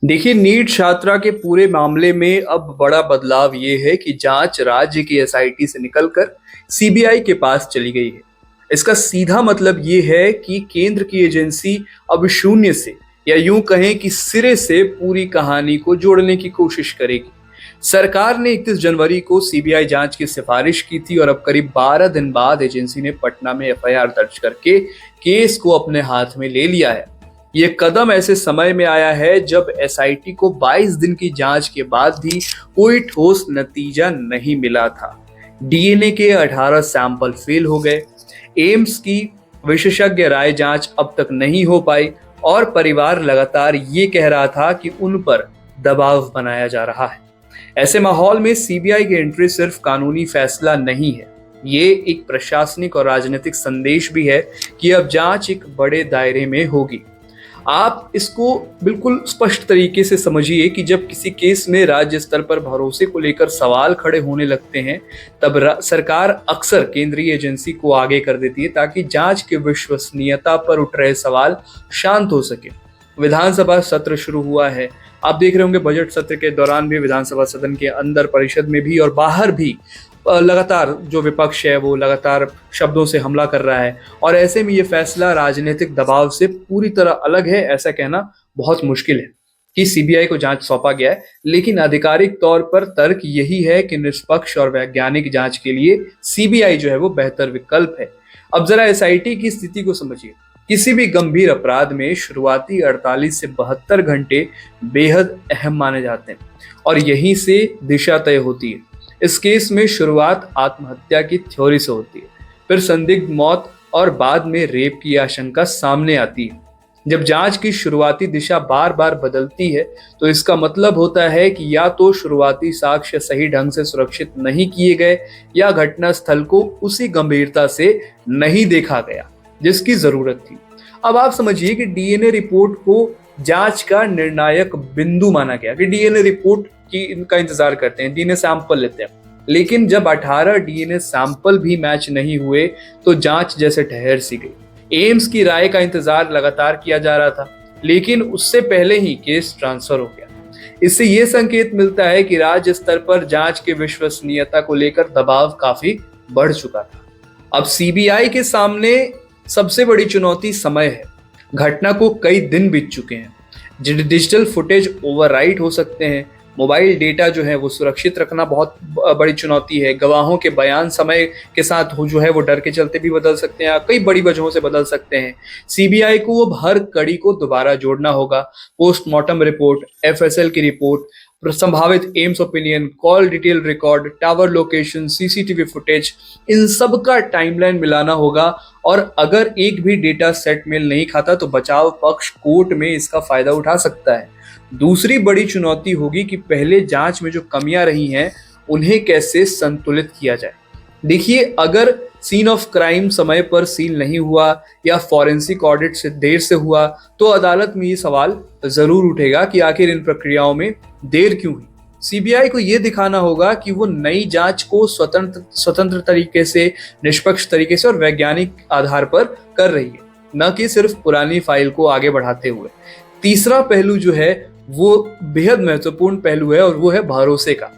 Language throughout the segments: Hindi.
देखिए, नीट छात्रा के पूरे मामले में अब बड़ा बदलाव ये है कि जांच राज्य की एसआईटी से निकलकर सीबीआई के पास चली गई है। इसका सीधा मतलब ये है कि केंद्र की एजेंसी अब शून्य से या यूं कहें कि सिरे से पूरी कहानी को जोड़ने की कोशिश करेगी। सरकार ने 31 जनवरी को सीबीआई जांच की सिफारिश की थी और अब करीब 12 दिन बाद एजेंसी ने पटना में एफआईआर दर्ज करके केस को अपने हाथ में ले लिया है। ये कदम ऐसे समय में आया है जब एसआईटी को 22 दिन की जांच के बाद भी कोई ठोस नतीजा नहीं मिला था। डीएनए के 18 सैंपल फेल हो गए, एम्स की विशेषज्ञ राय जांच अब तक नहीं हो पाई और परिवार लगातार ये कह रहा था कि उन पर दबाव बनाया जा रहा है। ऐसे माहौल में सीबीआई की एंट्री सिर्फ कानूनी फैसला नहीं है, ये एक प्रशासनिक और राजनीतिक संदेश भी है कि अब जांच एक बड़े दायरे में होगी। आप इसको बिल्कुल स्पष्ट तरीके से समझिए कि जब किसी केस में राज्य स्तर पर भरोसे को लेकर सवाल खड़े होने लगते हैं, तब सरकार अक्सर केंद्रीय एजेंसी को आगे कर देती है ताकि जांच की विश्वसनीयता पर उठ रहे सवाल शांत हो सके। विधानसभा सत्र शुरू हुआ है। आप देख रहे होंगे बजट सत्र के दौरान भी विधानसभा सदन के अंदर, परिषद में भी और बाहर भी लगातार जो विपक्ष है वो लगातार शब्दों से हमला कर रहा है और ऐसे में ये फैसला राजनीतिक दबाव से पूरी तरह अलग है। ऐसा कहना बहुत मुश्किल है कि सीबीआई को जांच सौंपा गया है, लेकिन आधिकारिक तौर पर तर्क यही है कि निष्पक्ष और वैज्ञानिक जांच के लिए सीबीआई जो है वो बेहतर विकल्प है। अब जरा एसआईटी की स्थिति को समझिए। किसी भी गंभीर अपराध में शुरुआती 48 से 72 घंटे बेहद अहम माने जाते हैं और यहीं से दिशा तय होती है। इस केस में शुरुआत आत्महत्या की थ्योरी से होती है, फिर संदिग्ध मौत और बाद में रेप की आशंका सामने आती है। जब जांच की शुरुआती दिशा बार बार बदलती है तो इसका मतलब होता है कि या तो शुरुआती साक्ष्य सही ढंग से सुरक्षित नहीं किए गए या घटना स्थल को उसी गंभीरता से नहीं देखा गया जिसकी जरूरत थी। अब आप समझिए कि डीएनए रिपोर्ट को जांच का निर्णायक बिंदु माना गया कि डीएनए रिपोर्ट की इनका इंतजार करते हैं, डीएनए सैंपल लेते हैं, लेकिन जब 18 डीएनए सैंपल भी मैच नहीं हुए तो जांच जैसे ठहर सी गई। एम्स की राय का इंतजार लगातार किया जा रहा था, लेकिन उससे पहले ही केस ट्रांसफर हो गया। इससे यह संकेत मिलता है कि राज्य स्तर पर जांच की विश्वसनीयता को लेकर दबाव काफी बढ़ चुका था। अब सीबीआई के सामने सबसे बड़ी चुनौती समय है। घटना को कई दिन बीत चुके हैं। डिजिटल फुटेज ओवरराइट हो सकते हैं, मोबाइल डेटा जो है वो सुरक्षित रखना बहुत बड़ी चुनौती है, गवाहों के बयान समय के साथ जो है वो डर के चलते भी बदल सकते हैं, कई बड़ी वजहों से बदल सकते हैं। सीबीआई को अब हर कड़ी को दोबारा जोड़ना होगा। पोस्टमार्टम रिपोर्ट, एफएसएल की रिपोर्ट, संभावित AIIMS opinion, call detail record, tower location, CCTV footage, इन सब का टाइमलाइन मिलाना होगा और अगर एक भी डेटा सेट मेल नहीं खाता तो बचाव पक्ष कोर्ट में इसका फायदा उठा सकता है। दूसरी बड़ी चुनौती होगी कि पहले जांच में जो कमियां रही हैं उन्हें कैसे संतुलित किया जाए। देखिए, अगर सीन ऑफ क्राइम समय पर सील नहीं हुआ या फॉरेंसिक ऑडिट से देर से हुआ तो अदालत में ये सवाल जरूर उठेगा कि आखिर इन प्रक्रियाओं में देर क्यों हुई। सीबीआई को यह दिखाना होगा कि वो नई जांच को स्वतंत्र तरीके से, निष्पक्ष तरीके से और वैज्ञानिक आधार पर कर रही है, न कि सिर्फ पुरानी फाइल को आगे बढ़ाते हुए। तीसरा पहलू जो है वो बेहद महत्वपूर्ण पहलू है और वो है भरोसे का।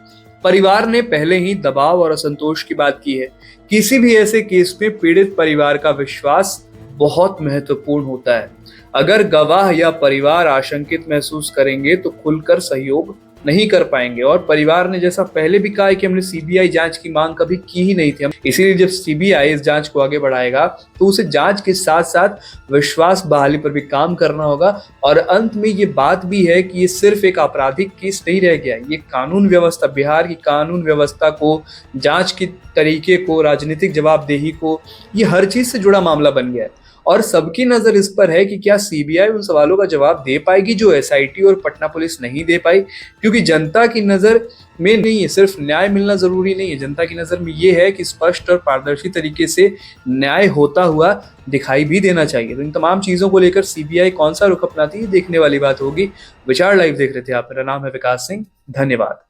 परिवार ने पहले ही दबाव और असंतोष की बात की है। किसी भी ऐसे केस में पीड़ित परिवार का विश्वास बहुत महत्वपूर्ण होता है। अगर गवाह या परिवार आशंकित महसूस करेंगे तो खुलकर सहयोग नहीं कर पाएंगे और परिवार ने जैसा पहले भी कहा है कि हमने सीबीआई जांच की मांग कभी की ही नहीं थी। इसीलिए जब सीबीआई इस जांच को आगे बढ़ाएगा तो उसे जांच के साथ साथ विश्वास बहाली पर भी काम करना होगा। और अंत में ये बात भी है कि ये सिर्फ एक आपराधिक केस नहीं रह गया, ये कानून व्यवस्था, बिहार की कानून व्यवस्था को, जांच की तरीके को, राजनीतिक जवाबदेही को, ये हर चीज से जुड़ा मामला बन गया है और सबकी नजर इस पर है कि क्या सीबीआई उन सवालों का जवाब दे पाएगी जो एसआईटी और पटना पुलिस नहीं दे पाई। क्योंकि जनता की नजर में नहीं है, सिर्फ न्याय मिलना जरूरी नहीं है, जनता की नजर में ये है कि स्पष्ट और पारदर्शी तरीके से न्याय होता हुआ दिखाई भी देना चाहिए। तो इन तमाम चीजों को लेकर सीबीआई कौन सा रुख अपनाती है, देखने वाली बात होगी। विचार लाइव देख रहे थे आप, मेरा नाम है विकास सिंह, धन्यवाद।